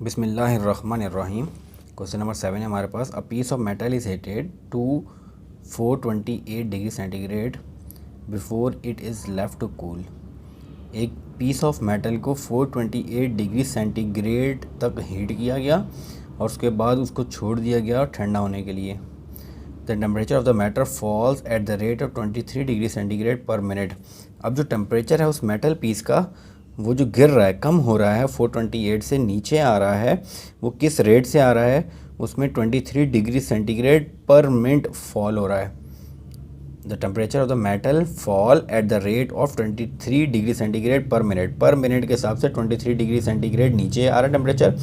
बिस्मिल्लाहिर्रहमानिर्रहीम। Question number 7 है हमारे पास। A piece of metal is heated to 428 degree centigrade before it is left to cool. एक piece of metal को 428 degree centigrade तक heat किया गया और उसके बाद उसको छोड़ दिया गया ठंडा होने के लिए। The temperature of the matter falls at the rate of 23 degree centigrade per minute. अब जो टेम्परेचर है उस मेटल पीस का वो जो गिर रहा है, कम हो रहा है, 428 से नीचे आ रहा है, वो किस रेट से आ रहा है, उसमें 23 degree centigrade per minute fall हो रहा है। The temperature of the metal fall eight the rate of 23 degree centigrade per minute के हिसाब से 23 डिग्री सेंटीग्रेड नीचे आ रहा है temperature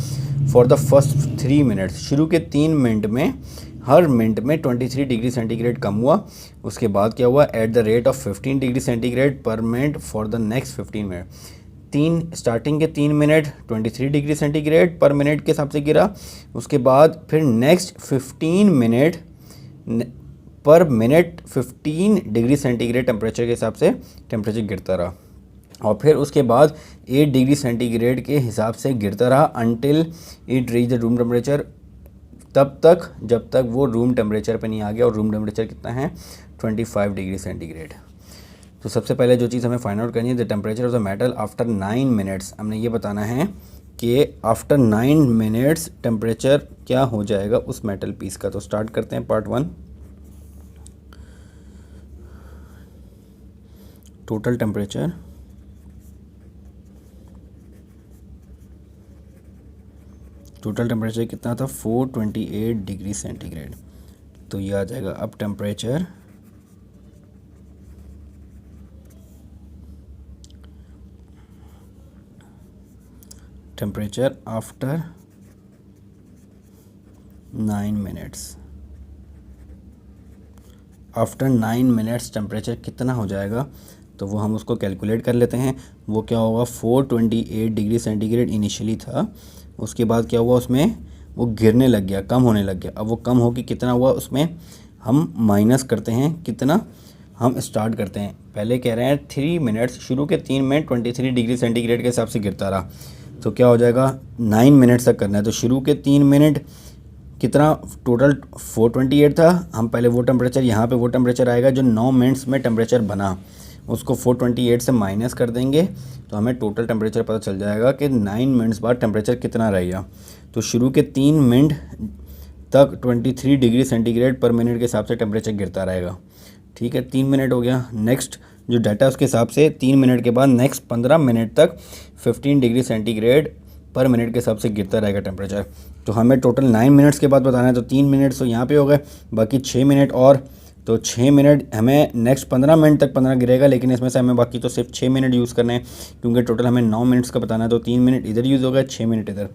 for the first 3 minutes. शुरू के 3 मिनट में हर मिनट में 23 डिग्री सेंटीग्रेड कम हुआ। उसके बाद क्या हुआ, eight the rate of 15 degree centigrade per minute for the next 15 minute. Starting के 3 minute 23 degree centigrade per minute के हिसाब से गिरा। उसके बाद फिर नेक्स्ट 15 मिनट पर मिनट 15 डिग्री सेंटीग्रेड टेम्परेचर के हिसाब से टेम्परेचर गिरता रहा और फिर उसके बाद 8 डिग्री सेंटीग्रेड के हिसाब से गिरता रहा until it reach the room temperature, तब तक जब तक वो रूम टेम्परेचर पे नहीं आ गया। और रूम टेम्परेचर कितना है, 25 डिग्री सेंटीग्रेड। तो सबसे पहले जो चीज़ हमें फाइंड आउट करनी है, the temperature of the metal after 9 minutes. हमने ये बताना है कि आफ्टर 9 मिनट्स टेम्परेचर क्या हो जाएगा उस मेटल पीस का। तो स्टार्ट करते हैं पार्ट 1। टोटल टेम्परेचर कितना था, 428 डिग्री सेंटीग्रेड। तो ये आ जाएगा अब temperature after 9 minutes. After 9 minutes temperature कितना हो जाएगा, तो वो हम उसको कैलकुलेट कर लेते हैं। वो क्या होगा, 428 डिग्री सेंटीग्रेड इनिशियली था, उसके बाद क्या हुआ, उसमें वो गिरने लग गया, कम होने लग गया। अब वो कम होकर कितना हुआ, उसमें हम माइनस करते हैं कितना, हम स्टार्ट करते हैं। पहले कह रहे हैं 3 मिनट्स, शुरू के 3 मिनट 23 डिग्री सेंटीग्रेड के हिसाब से गिरता रहा। तो क्या हो जाएगा, 9 मिनट्स तक करना है। तो शुरू के 3 मिनट कितना, टोटल 428 था। हम पहले वो टेम्परेचर, यहाँ पे वो टेम्परेचर आएगा जो 9 मिनट्स में टेम्परेचर बना, उसको 428 से माइनस कर देंगे तो हमें टोटल टेम्परेचर पता चल जाएगा कि 9 मिनट्स बाद टेम्परेचर कितना रहेगा। तो शुरू के 3 मिनट तक 23 डिग्री सेंटीग्रेड पर मिनट के हिसाब से टेम्परेचर गिरता रहेगा। ठीक है, 3 मिनट हो गया। नेक्स्ट जो डाटा उसके हिसाब से 3 मिनट के बाद नेक्स्ट 15 मिनट तक 15 डिग्री सेंटीग्रेड पर मिनट के हिसाब से गिरता रहेगा टेम्परेचर। तो हमें टोटल 9 मिनट्स के बाद बताना है। तो 3 मिनट तो यहाँ पे हो गए, बाकी 6 मिनट और, तो 6 मिनट हमें नेक्स्ट 15 मिनट तक 15 गिरेगा, लेकिन इसमें से हमें बाकी तो सिर्फ 6 मिनट यूज़ करने हैं क्योंकि टोटल हमें 9 मिनट्स का बताना है। तो 3 मिनट इधर यूज़ होगा, 6 मिनट इधर,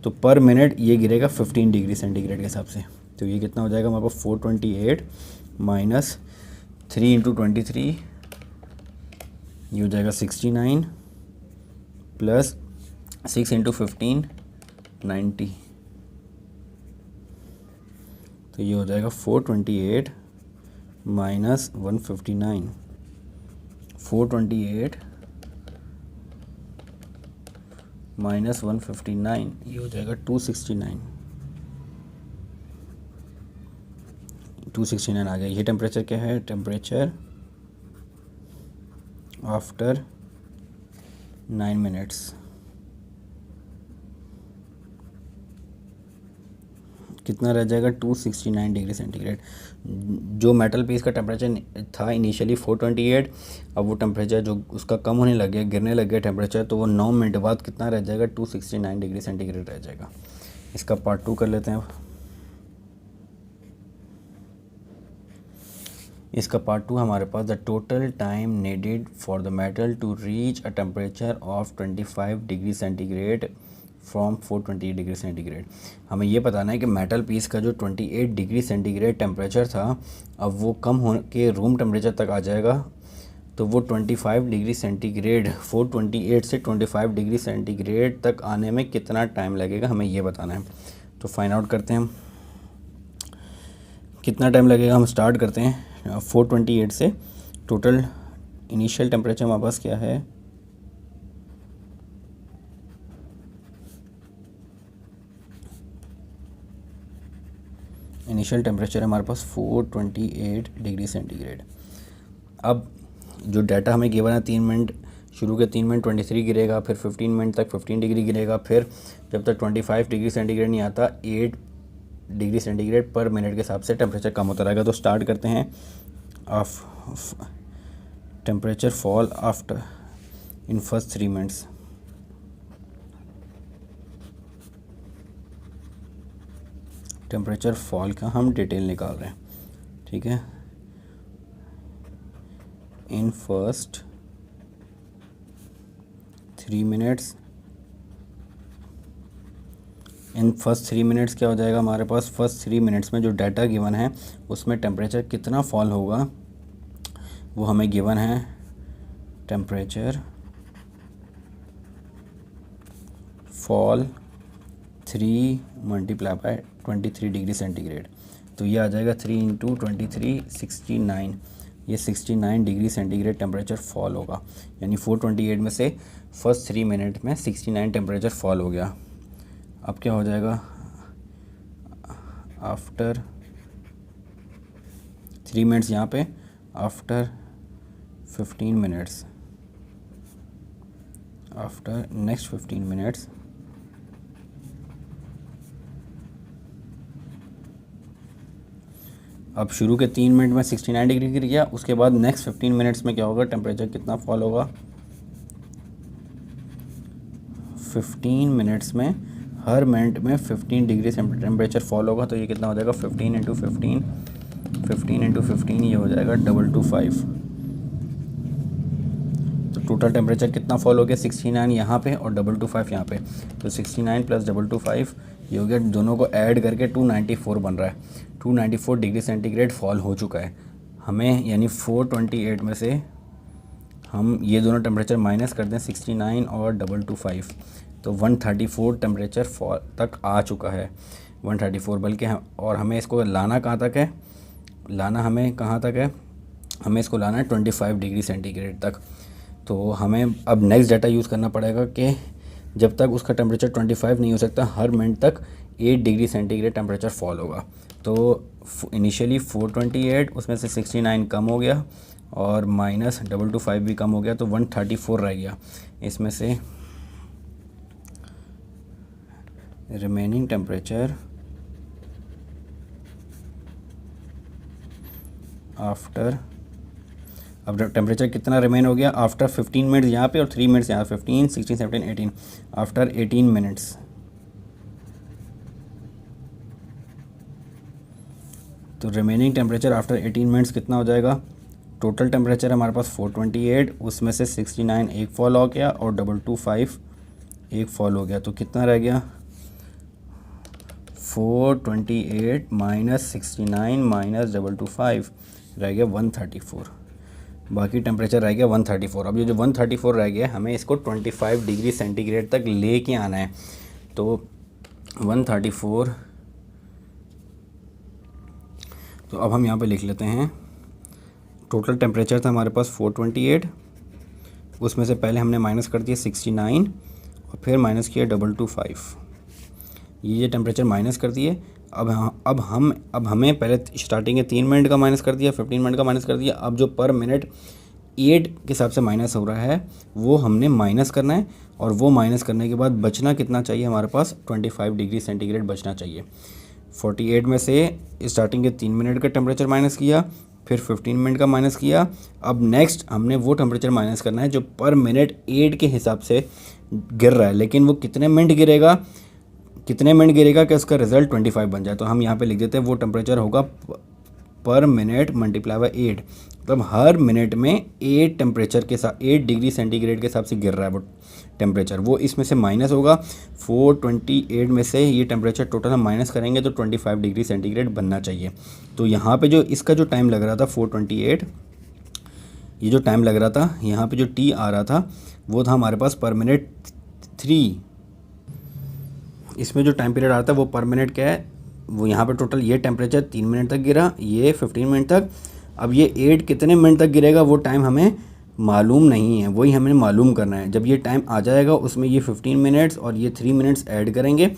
तो पर मिनट ये गिरेगा 15 डिग्री सेंटीग्रेड के हिसाब से। तो ये कितना हो जाएगा हमारे पास, 428 माइनस 3 इंटू 23, ये हो जाएगा 69 प्लस 6 इंटू 15 90। तो ये हो जाएगा 428 माइनस 159, 428 माइनस 159, ये हो जाएगा 269। 269 आ गया। ये टेम्परेचर क्या है, टेम्परेचर आफ्टर 9 मिनट्स। कितना रह जाएगा, 269 डिग्री सेंटीग्रेड। जो मेटल पीस का टेम्परेचर था इनिशियली 428, अब वो टेम्परेचर जो उसका कम होने लग गया, गिरने लग गया टेम्परेचर, तो वो 9 मिनट बाद कितना रह जाएगा, 269 डिग्री सेंटीग्रेड रह जाएगा। इसका पार्ट 2 कर लेते हैं। इसका पार्ट 2 हमारे पास, the total time needed for the metal to reach a temperature of 25 degree centigrade from 428 degree centigrade. हमें ये बताना है कि मेटल पीस का जो 28 डिग्री सेंटीग्रेड टेम्परेचर था, अब वो कम हो के रूम टेम्परेचर तक आ जाएगा। तो वो 25 डिग्री सेंटीग्रेड, 428 से 25 डिग्री सेंटीग्रेड तक आने में कितना टाइम लगेगा, हमें ये बताना है। तो फाइंड आउट करते हैं हम कितना टाइम लगेगा। हम स्टार्ट करते हैं 428 से। टोटल इनिशियल टेम्परेचर हमारे पास क्या है, इनिशियल टेम्परेचर है हमारे पास 428 डिग्री सेंटीग्रेड। अब जो डाटा हमें गिवन है 3 मिनट, शुरू के 3 मिनट 23 गिरेगा, फिर 15 मिनट तक 15 डिग्री गिरेगा, फिर जब तक 25 डिग्री सेंटीग्रेड नहीं आता 8 डिग्री सेंटीग्रेड पर मिनट के हिसाब से टेम्परेचर कम होता रहेगा। तो स्टार्ट करते हैं temperature fall after in first 3 minutes. Temperature fall का हम डिटेल निकाल रहे हैं, ठीक है। In first 3 minutes, in first 3 minutes क्या हो जाएगा हमारे पास, फर्स्ट 3 मिनट्स में जो डाटा गिवन है उसमें टेम्परेचर कितना फॉल होगा वो हमें गिवन है। Temperature fall 3 multiply by 23 degree centigrade, तो ये आ जाएगा 3 × 23 69। ये 69 डिग्री सेंटीग्रेड टेम्परेचर फॉल होगा, यानी 428 में से फर्स्ट 3 मिनट में 69 टेम्परेचर फॉल हो गया। अब क्या हो जाएगा, आफ्टर 3 मिनट्स यहाँ पे, after 15 minutes, after next 15 minutes अब शुरू के 3 मिनट में 69 डिग्री गिर गया, उसके बाद नेक्स्ट 15 मिनट्स में क्या होगा, टेम्परेचर कितना फॉल होगा, 15 मिनट्स में हर मिनट में 15 डिग्री टेम्परेचर फॉल होगा। तो ये कितना हो जाएगा, 15 × 15, 15 × 15, ये हो जाएगा 225। तो टोटल टेम्परेचर कितना फॉल हो गया, 69 यहाँ पे और 225 यहाँ पे, तो 69 + 225 ये हो गया, दोनों को ऐड करके 294 बन रहा है। 294 डिग्री सेंटीग्रेड फॉल हो चुका है हमें, यानी 428 में से हम ये दोनों टेम्परेचर माइनस कर दें 69 और 225, तो 134 टेम्परेचर फॉल तक आ चुका है, 134। बल्कि और हमें इसको लाना कहाँ तक है, लाना हमें कहाँ तक है, हमें इसको लाना है 25 डिग्री सेंटीग्रेड तक। तो हमें अब नेक्स्ट डाटा यूज़ करना पड़ेगा कि जब तक उसका टेम्परेचर 25 नहीं हो सकता, हर मिनट तक 8 डिग्री सेंटीग्रेड टेम्परेचर फॉल होगा। तो इनिशियली 428, उसमें से 69 कम हो गया और माइनस 225 भी कम हो गया, तो 134 रह गया। इसमें से रिमेनिंग टेम्परेचर आफ्टर, अब टेम्परेचर कितना रिमेन हो गया आफ्टर 15 मिनट्स यहाँ पे और 3 मिनट्स यहाँ, 15, 16, 17, 18, आफ्टर 18 मिनट्स। तो रिमेनिंग टेम्परेचर आफ्टर 18 मिनट्स कितना हो जाएगा, टोटल टेम्परेचर हमारे पास 428, उसमें से 69 एक फॉल हो गया और 225 एक फॉल हो गया, तो कितना रह गया, 428 - 69 - 225 रह गया 134। बाकी टेम्परेचर रह गया 134। अब ये जो 134 रह गया हमें इसको 25 डिग्री सेंटीग्रेड तक लेके आना है। तो 134, तो अब हम यहाँ पे लिख लेते हैं टोटल टेम्परेचर था हमारे पास 428, उसमें से पहले हमने माइनस कर दिया 69 और फिर माइनस किया 225, ये टेम्परेचर माइनस कर दिए। अब हमें पहले स्टार्टिंग के 3 मिनट का माइनस कर दिया, 15 मिनट का माइनस कर दिया। अब जो पर मिनट 8 के हिसाब से माइनस हो रहा है वो हमने माइनस करना है, और वो माइनस करने के बाद बचना कितना चाहिए हमारे पास, 25 डिग्री सेंटीग्रेड बचना चाहिए। 48 में से स्टार्टिंग के 3 मिनट का टेम्परेचर माइनस किया, फिर 15 मिनट का माइनस किया। अब नेक्स्ट हमने वो टेम्परेचर माइनस करना है जो पर मिनट 8 के हिसाब से गिर रहा है, लेकिन वो कितने मिनट गिरेगा कि उसका रिजल्ट 25 बन जाए। तो हम यहाँ पे लिख देते हैं वो टेम्परेचर होगा पर मिनट मल्टीप्लाई बाय 8, मतलब हर मिनट में 8 टेम्परेचर के साथ 8 डिग्री सेंटीग्रेड के हिसाब से गिर रहा है वो टेम्परेचर, वो इसमें से माइनस होगा। 428 में से ये टेम्परेचर टोटल हम माइनस करेंगे तो 25 डिग्री सेंटीग्रेड बनना चाहिए। तो यहाँ पे जो इसका जो टाइम लग रहा था 428, ये जो टाइम लग रहा था यहाँ पे जो टी आ रहा था वो था हमारे पास पर मिनट 3। इसमें जो टाइम पीरियड आता है वो पर मिनट क्या है, वो यहाँ पे टोटल ये टेम्परेचर 3 मिनट तक गिरा, ये 15 मिनट तक। अब ये 8 कितने मिनट तक गिरेगा वो टाइम हमें मालूम नहीं है, वही हमें मालूम करना है। जब ये टाइम आ जाएगा उसमें ये 15 मिनट्स और ये 3 मिनट्स ऐड करेंगे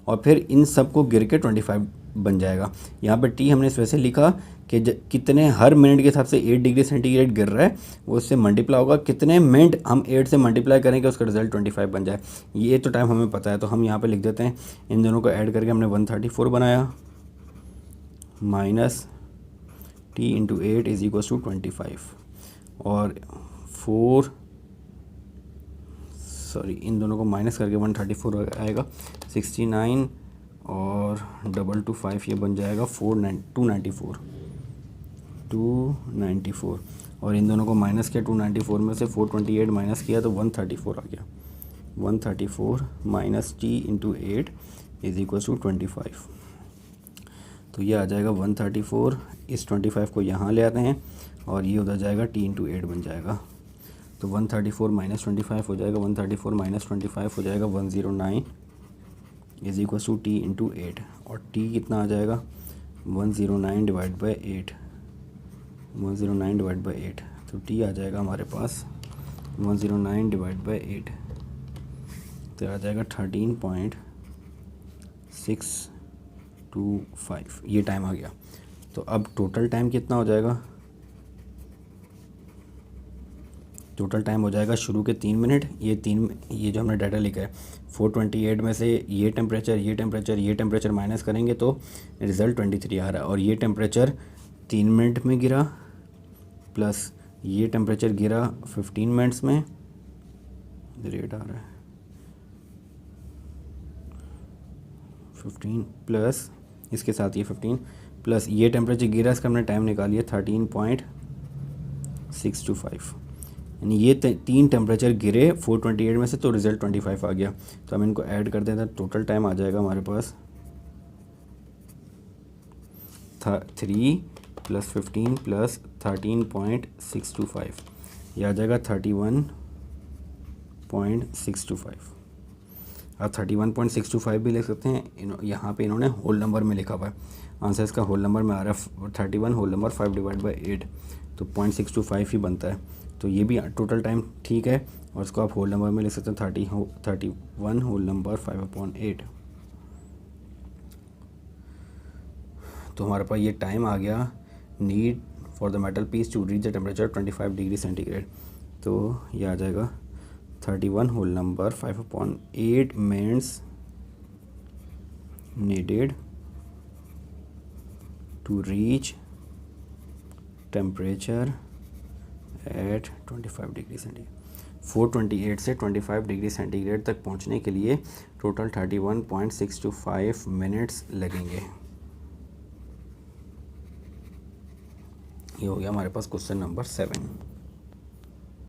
और फिर इन सब को गिर के 25 बन जाएगा। यहाँ पे टी हमने इस वजह से लिखा कि कितने हर मिनट के हिसाब से 8 डिग्री सेंटीग्रेड गिर रहा है, वो इससे मल्टीप्लाई होगा, कितने मिनट हम 8 से मल्टीप्लाई करेंगे उसका रिजल्ट 25 बन जाए। ये तो टाइम हमें पता है, तो हम यहाँ पे लिख देते हैं, इन दोनों को ऐड करके हमने 134 बनाया minus T into 8 is equal to 25 और 4 सॉरी इन दोनों को माइनस करके 134 आएगा, 69 और 225 ये बन जाएगा 294 और इन दोनों को माइनस किया 294 में से 428 माइनस किया तो 134 आ गया। 134 minus T into 8 is equal to 25, तो ये आ जाएगा 134। इस 25 को यहाँ ले आते हैं और ये उधर जाएगा, टी इंटू 8 बन जाएगा, तो 134 माइनस 25 हो जाएगा, 134 माइनस 25 हो जाएगा 109 is equal to T into 8 और टी कितना आ जाएगा 109 डिवाइड बाई 8, 109 डिवाइड बाई 8, तो टी आ जाएगा हमारे पास 109 डिवाइड बाई 8, तो आ जाएगा 13.625, ये टाइम आ गया। तो अब टोटल टाइम कितना हो जाएगा, टोटल टाइम हो जाएगा शुरू के 3 मिनट, ये जो हमने डाटा लिखा है 428 में से ये टेम्परेचर माइनस करेंगे तो रिज़ल्ट 23 आ रहा है, और ये टेम्परेचर 3 मिनट में गिरा प्लस ये टेम्परेचर गिरा 15 मिनट्स में, रेट आ रहा है 15 प्लस इसके साथ ये 15 प्लस ये टेम्परेचर गिरा, इसका हमने टाइम निकाल लिया 13.625, यानी ये 3 टेम्परेचर गिरे 428 में से तो रिज़ल्ट 25 आ गया। तो हम इनको ऐड कर देते हैं, टोटल टाइम आ जाएगा हमारे पास 3 प्लस 15 प्लस 13.625, यह आ जाएगा 31.625। आप 31.625 भी लिख सकते हैं, यहाँ पे इन्होंने होल नंबर में लिखा हुआ है, आंसर इसका होल नंबर में आ रहा है 31 होल नंबर 5 डिवाइड बाई 8, तो 0.625 ही बनता है। तो ये भी टोटल टाइम ठीक है, और इसको आप होल नंबर में लिख सकते हैं 31 होल नंबर 5/8। तो हमारे पास ये टाइम आ गया need for the metal piece to reach the temperature 25 degree centigrade, तो ये आ जाएगा 31 whole number 5/8 minutes needed to reach temperature at 25 degree centigrade. 428 से 25 डिग्री सेंटीग्रेड तक पहुंचने के लिए टोटल 31.625 मिनट्स लगेंगे। ये हो गया हमारे पास क्वेश्चन नंबर 7।